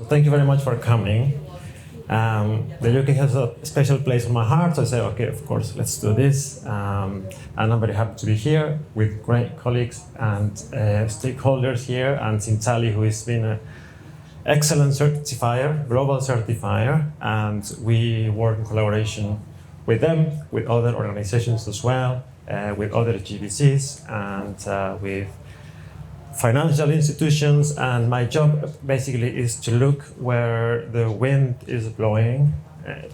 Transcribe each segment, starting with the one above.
Thank you very much for coming. The UK has a special place in my heart, so I say, okay, of course, let's do this. And I'm very happy to be here with great colleagues and stakeholders here, and Sintali, who has been an excellent certifier, global certifier, and we work in collaboration with them, with other organizations as well, with other GBCs, and with financial institutions. And my job basically is to look where the wind is blowing,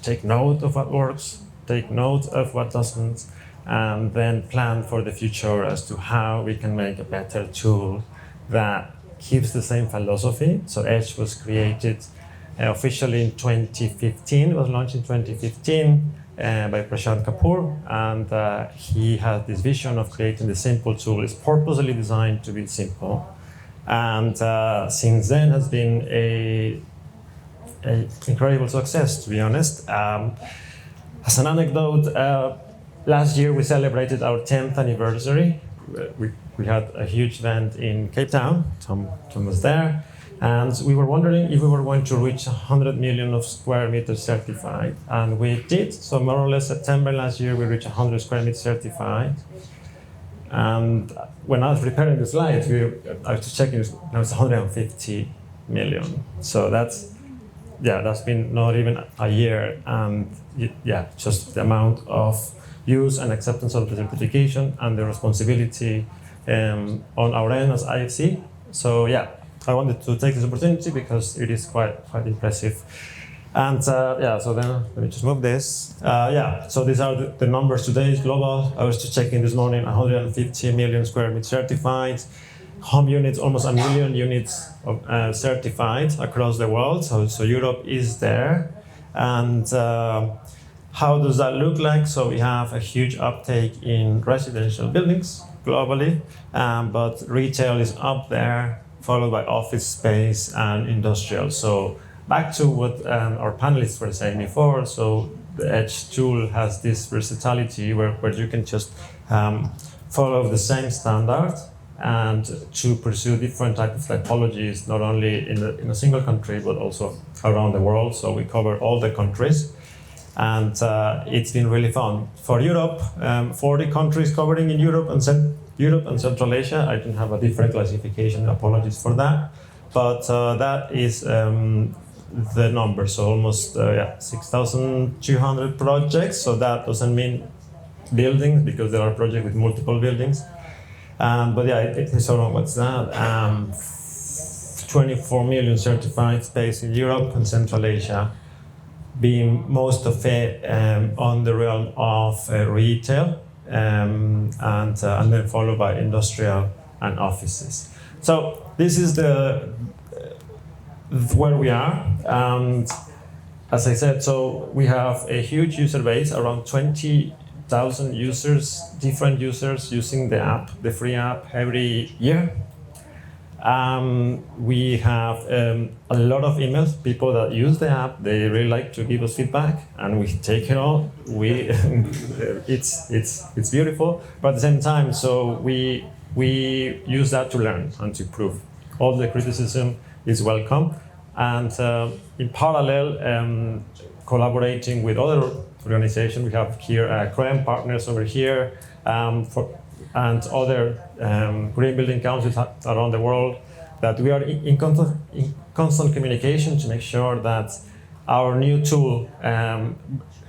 take note of what works, take note of what doesn't, and then plan for the future as to how we can make a better tool that keeps the same philosophy. So Edge was created officially in 2015, was launched in 2015 by Prashant Kapoor, and he had this vision of creating the simple tool. It's purposely designed to be simple, and since then has been a incredible success, to be honest. As an anecdote, last year we celebrated our 10th anniversary. We had a huge event in Cape Town. Tom was there. And we were wondering if we were going to reach 100 million of square meters certified. And we did. So more or less September last year, we reached 100 square meters certified. And when I was preparing the slides, I was checking, now it's 150 million. So that's been not even a year. And just the amount of use and acceptance of the certification and the responsibility on our end as IFC. So I wanted to take this opportunity because it is quite impressive. And so then let me just move this. So these are the numbers today. It's global. I was just checking this morning, 150 million square meters certified. Home units, almost 1 million units of, certified across the world. So Europe is there. And how does that look like? So we have a huge uptake in residential buildings globally, but retail is up there, followed by office space and industrial. So back to what our panelists were saying before, so the Edge tool has this versatility where you can just follow the same standard and to pursue different types of typologies, not only in a single country, but also around the world. So we cover all the countries. And it's been really fun. For Europe, 40 countries covering in Europe and Central Asia. I didn't have a different classification, apologies for that. But that is the number, so almost 6,200 projects. So that doesn't mean buildings, because there are projects with multiple buildings. What's that? 24 million certified space in Europe and Central Asia, being most of it on the realm of retail, and then followed by industrial and offices. So this is where we are. And as I said, so we have a huge user base, around 20,000 users, different users using the app, the free app, every year. We have a lot of emails, people that use the app, they really like to give us feedback, and we take it all. It's beautiful, but at the same time, so we use that to learn and to improve. All the criticism is welcome, and in parallel, collaborating with other organizations. We have here CREM partners over here, and other green building councils around the world, that we are in constant communication to make sure that our new tool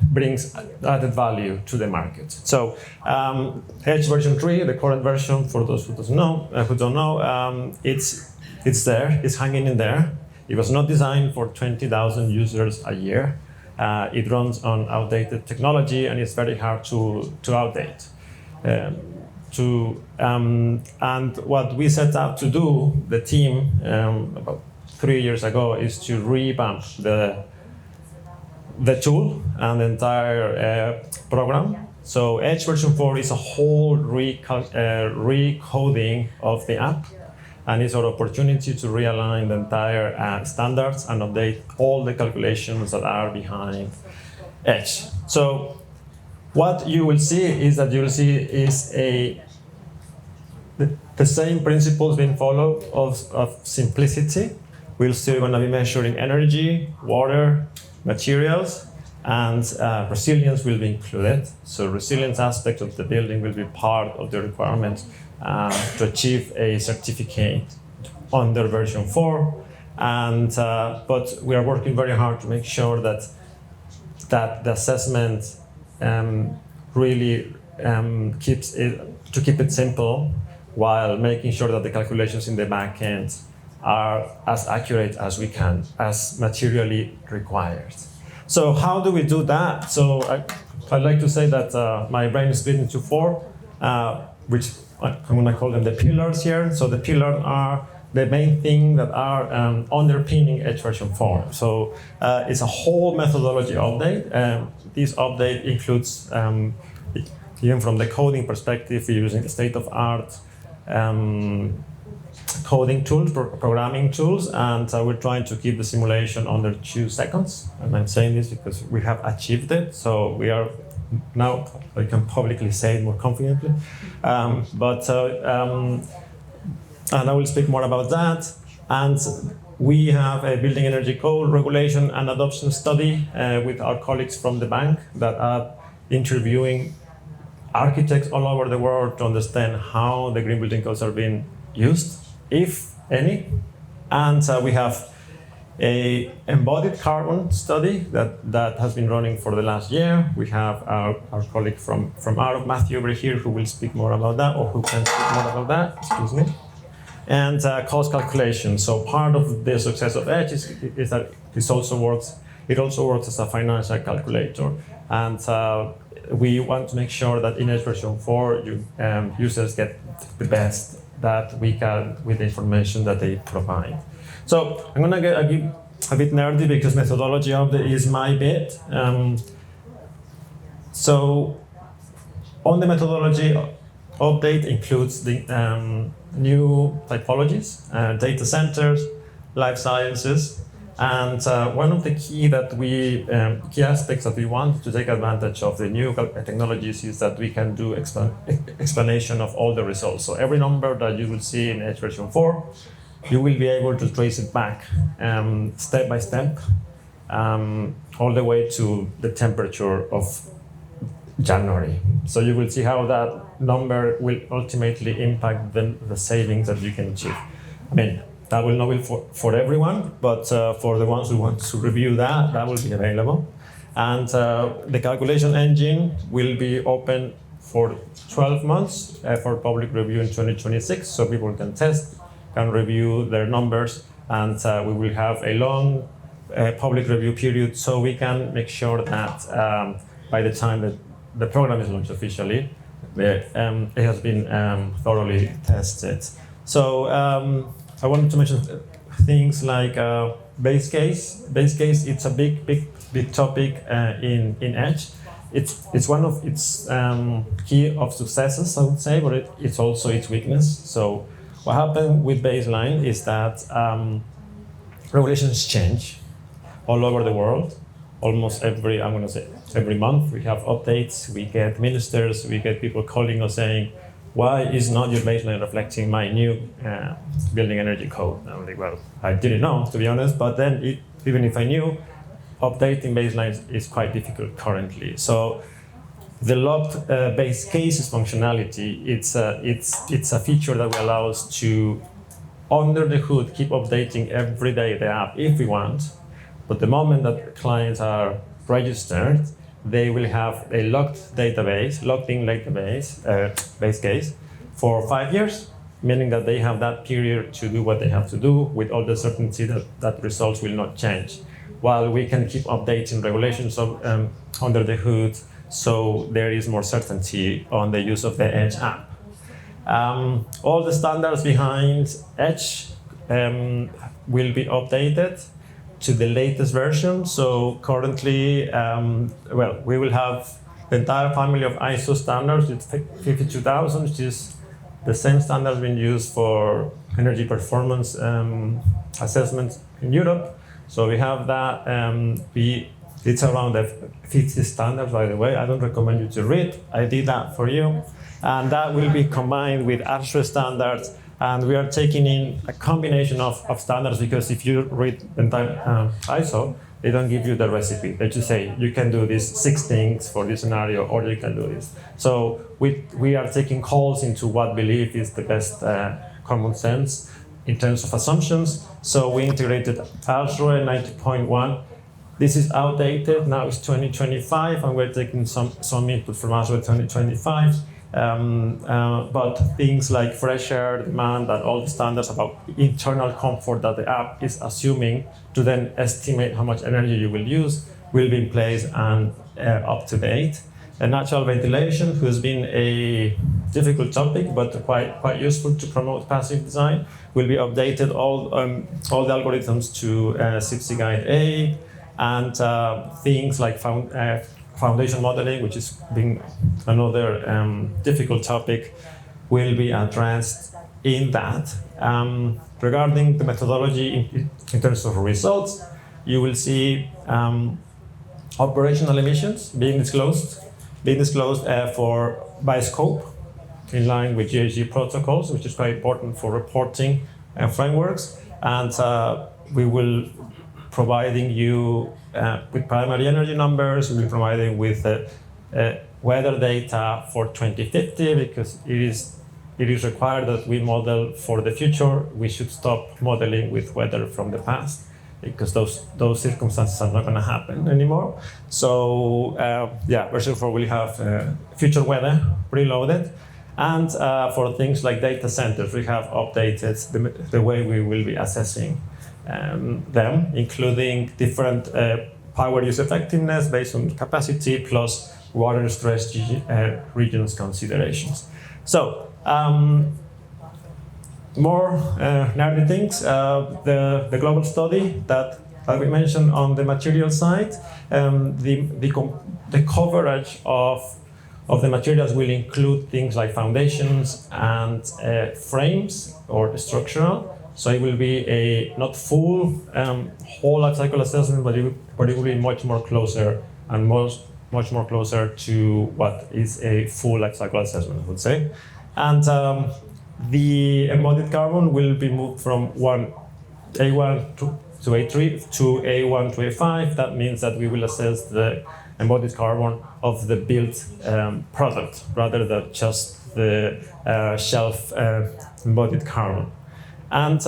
brings added value to the market. So Edge version 3, the current version, for those who don't know, it's there, it's hanging in there. It was not designed for 20,000 users a year. It runs on outdated technology, and it's very hard to update. And what we set out to do, the team, about 3 years ago, is to revamp the tool and the entire program. So Edge version 4 is a whole recoding of the app, and it's an opportunity to realign the entire standards and update all the calculations that are behind Edge. So what you will see is the same principles being followed of simplicity, We're still going to be measuring energy, water, materials, and resilience will be included. So resilience aspect of the building will be part of the requirement to achieve a certificate under version 4. And but we are working very hard to make sure that the assessment really keeps it simple, while making sure that the calculations in the back end are as accurate as we can, as materially required. So how do we do that? So I'd like to say that my brain is split into 4, which I'm going to call them the pillars here. So the pillars are the main thing that are underpinning Edge version 4. So it's a whole methodology update. This update includes, even from the coding perspective, we're using state-of-art coding tools, programming tools, and we're trying to keep the simulation under 2 seconds. And I'm saying this because we have achieved it, so we are now, I can publicly say it more confidently. And I will speak more about that. And we have a building energy code regulation and adoption study with our colleagues from the bank that are interviewing architects all over the world to understand how the green building codes are being used, if any. And we have a embodied carbon study that has been running for the last year. We have our colleague from Arup, Matthew, over here, who will speak more about that, or who can speak more about that, excuse me. And cost calculation. So part of the success of Edge is that it also works as a financial calculator. And we want to make sure that in Edge version 4, users get the best that we can with the information that they provide. So I'm going to get a bit nerdy because methodology update is my bit. So on the methodology update includes the new typologies, data centers, life sciences, and one of the key aspects that we want to take advantage of the new technologies is that we can do explanation of all the results. So every number that you will see in Edge version 4, you will be able to trace it back step by step, all the way to the temperature of January. So you will see how that number will ultimately impact the savings that you can achieve. I mean, that will not be for everyone, but for the ones who want to review that will be available. And the calculation engine will be open for 12 months for public review in 2026, so people can test, can review their numbers, and we will have a long public review period, so we can make sure that by the time that the program is launched officially, it has been thoroughly tested. So I wanted to mention things like base case. Base case, it's a big topic in Edge. It's one of its key of successes, I would say, but it's also its weakness. So what happened with baseline is that regulations change all over the world. Almost every month we have updates. We get ministers, we get people calling us saying, why is not your baseline reflecting my new building energy code? And I'm like, well, I didn't know, to be honest, but then even if I knew, updating baselines is quite difficult currently. So the locked base cases functionality, it's a feature that will allow us to, under the hood, keep updating every day the app if we want. But the moment that clients are registered, they will have a locked in database, base case, for 5 years, meaning that they have that period to do what they have to do with all the certainty that results will not change. While we can keep updating regulations under the hood, so there is more certainty on the use of the Edge app. All the standards behind Edge will be updated to the latest version. So currently, we will have the entire family of ISO standards with 52000, which is the same standard being used for energy performance assessments in Europe. So we have that. It's around the 50 standards, by the way. I don't recommend you to read. I did that for you. And that will be combined with ASHRAE standards And we are taking in a combination of standards, because if you read the entire ISO, they don't give you the recipe. They just say, you can do these 6 things for this scenario, or you can do this. So we are taking calls into what belief is the best common sense in terms of assumptions. So we integrated ASRoE 90.1. This is outdated, now it's 2025, and we're taking some input from ASRoE 2025. But things like fresh air, demand, and all the standards about internal comfort that the app is assuming to then estimate how much energy you will use will be in place and up to date. And natural ventilation, who has been a difficult topic, but quite useful to promote passive design, will be updated all the algorithms to CIPSE Guide 8, and things like foundation modeling, which is being another difficult topic, will be addressed in that. Regarding the methodology in terms of results, you will see operational emissions being disclosed by scope, in line with GHG protocols, which is quite important for reporting frameworks. And we will providing you with primary energy numbers. We'll be providing with weather data for 2050, because it is required that we model for the future. We should stop modeling with weather from the past, because those circumstances are not going to happen anymore. So version 4 will have future weather preloaded. And for things like data centers, we have updated the way we will be assessing them, including different power use effectiveness based on capacity, plus water stress regions considerations. So more nerdy things. The global study that we mentioned on the material side, the coverage of the materials will include things like foundations and frames or structural. So it will be a not full whole life cycle assessment, but it will be much more closer and much more closer to what is a full life cycle assessment, I would say. And the embodied carbon will be moved from A1 to A3 to A1 to A5. That means that we will assess the embodied carbon of the built product, rather than just the shelf embodied carbon. And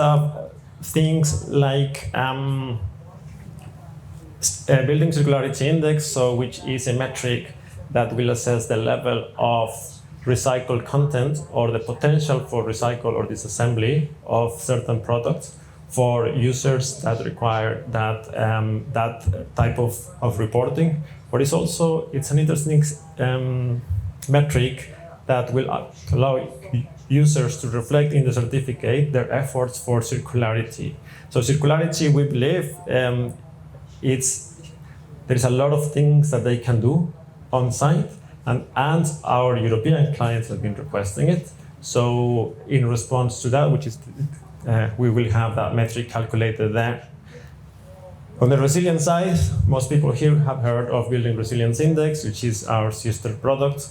things like building circularity index, so which is a metric that will assess the level of recycled content or the potential for recycle or disassembly of certain products for users that require that type of reporting. But it's an interesting metric that will allow users to reflect in the certificate their efforts for circularity. So circularity, we believe, there's a lot of things that they can do on site, and our European clients have been requesting it. So in response to that, which is we will have that metric calculated there. On the resilience side, most people here have heard of Building Resilience Index, which is our sister product,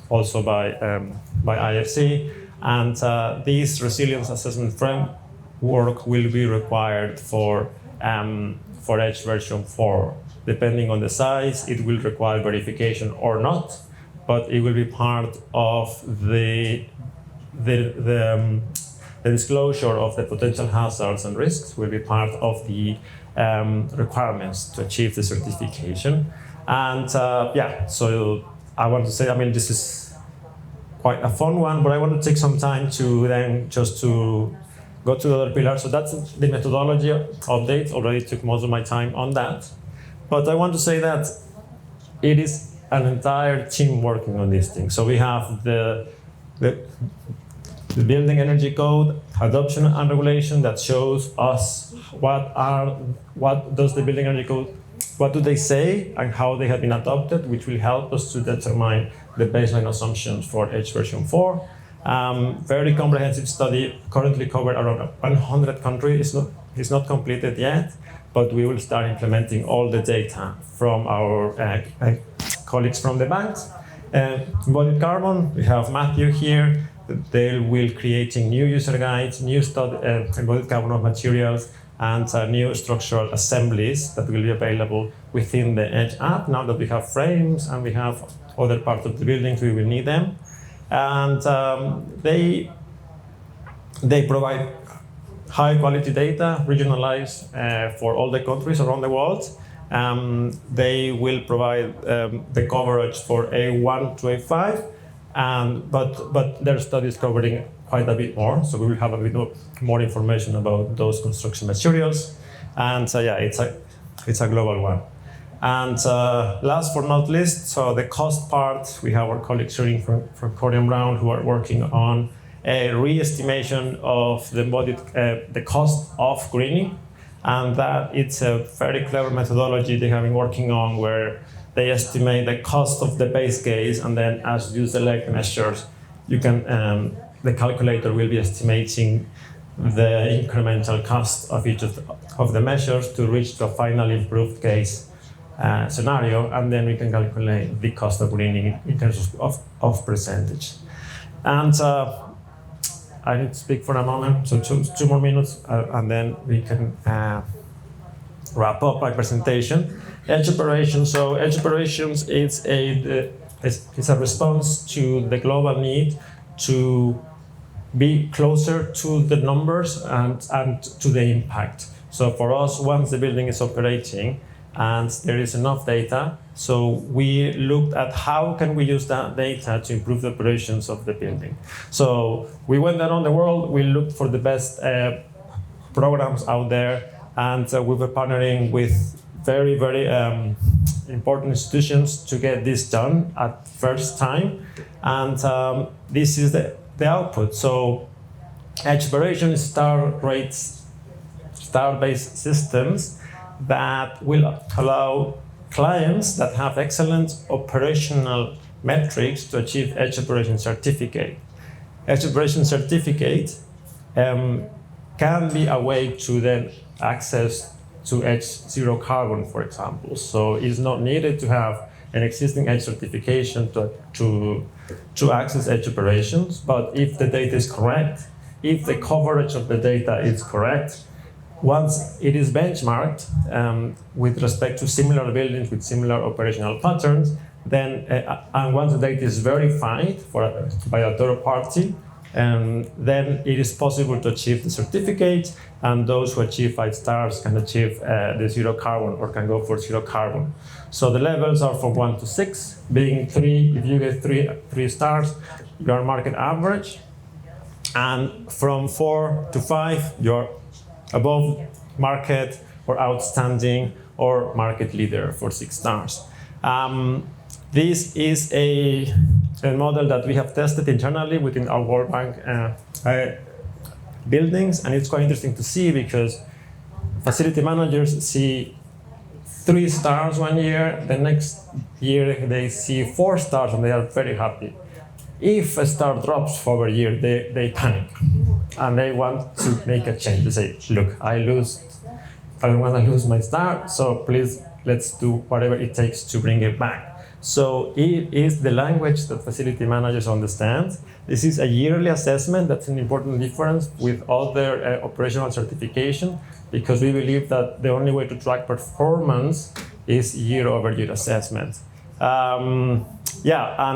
also by IFC. And this resilience assessment framework will be required for Edge version 4. Depending on the size, it will require verification or not, but it will be part of the disclosure of the potential hazards and risks will be part of the requirements to achieve the certification. And so I want to say, this is quite a fun one, but I want to take some time to then just to go to the other pillar. So that's the methodology update. Already took most of my time on that. But I want to say that it is an entire team working on these things. So we have the building energy code, adoption and regulation that shows us what does the building energy code, what do they say and how they have been adopted, which will help us to determine the baseline assumptions for Edge version 4. Very comprehensive study, currently covered around 100 countries. It's not completed yet, but we will start implementing all the data from our colleagues from the banks. Embodied carbon, we have Matthew here. they will creating new user guides, new embodied carbon of materials, and new structural assemblies that will be available within the Edge app. Now that we have frames and we have other parts of the buildings, we will need them. And they provide high quality data, regionalized for all the countries around the world. They will provide the coverage for A1 to A5, but their study is covering quite a bit more, so we will have a bit more information about those construction materials. And yeah, it's a global one. And last but not least, so the cost part, we have our colleagues here from Corian Brown who are working on a re-estimation of the cost of greening, and that it's a very clever methodology they have been working on where they estimate the cost of the base case, and then as you select measures, you can the calculator will be estimating the incremental cost of each of the measures to reach the final improved case scenario, and then we can calculate the cost of greening in terms of percentage. And I need to speak for a moment, so two more minutes, and then we can wrap up my presentation. Edge operations. So edge operations is a response to the global need to be closer to the numbers and to the impact. So for us, once the building is operating and there is enough data, so we looked at how can we use that data to improve the operations of the building. So we went around the world, we looked for the best programs out there, and we were partnering with very, very important institutions to get this done at first time. And this is the output. So edge operations star-based systems that will allow clients that have excellent operational metrics to achieve Edge Operation Certificate. Edge Operation Certificate can be a way to then access to Edge Zero Carbon, for example. So it's not needed to have an existing Edge certification to access Edge operations, but if the data is correct, if the coverage of the data is correct, once it is benchmarked with respect to similar buildings with similar operational patterns, then and once the data is verified by a third party, then it is possible to achieve the certificate, and those who achieve 5 stars can achieve the zero carbon or can go for zero carbon. So the levels are from 1 to 6, being 3, if you get 3 stars, you are market average, and from 4 to 5, you're above market or outstanding or market leader for 6 stars. This is a model that we have tested internally within our World Bank buildings, and it's quite interesting to see because facility managers see 3 stars one year, the next year they see 4 stars and they are very happy. If a star drops for a year, they panic and they want to make a change. They say, look, I don't want to lose my star, so please let's do whatever it takes to bring it back. So it is the language that facility managers understand. This is a yearly assessment. That's an important difference with other operational certification, because we believe that the only way to track performance is year-over-year assessment. And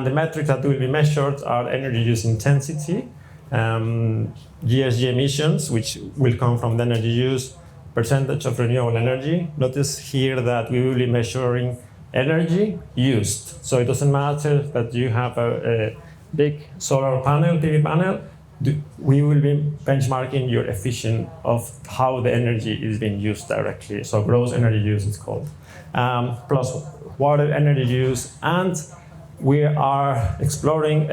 the metrics that will be measured are energy use intensity, GHG emissions, which will come from the energy use, percentage of renewable energy. Notice here that we will be measuring energy used. So it doesn't matter that you have a big solar panel, PV panel, we will be benchmarking your efficiency of how the energy is being used directly. So gross energy use is called. Plus water energy use, and we are exploring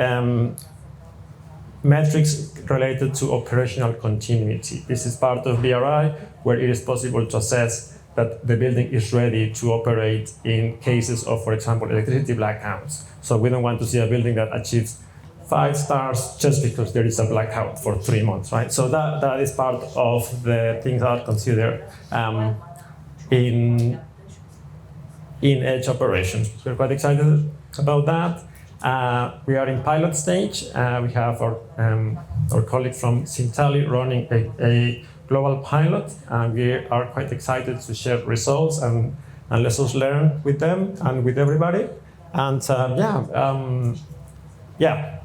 metrics related to operational continuity. This is part of BRI, where it is possible to assess that the building is ready to operate in cases of, for example, electricity blackouts. So we don't want to see a building that achieves 5 stars just because there is a blackout for 3 months, right? So that is part of the things that are considered in edge operations. We're quite excited about that. We are in pilot stage. We have our colleague from Sintali running a global pilot, and we are quite excited to share results and lessons learned with them and with everybody. And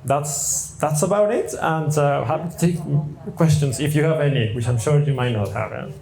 that's about it. And happy to take questions if you have any, which I'm sure you might not have.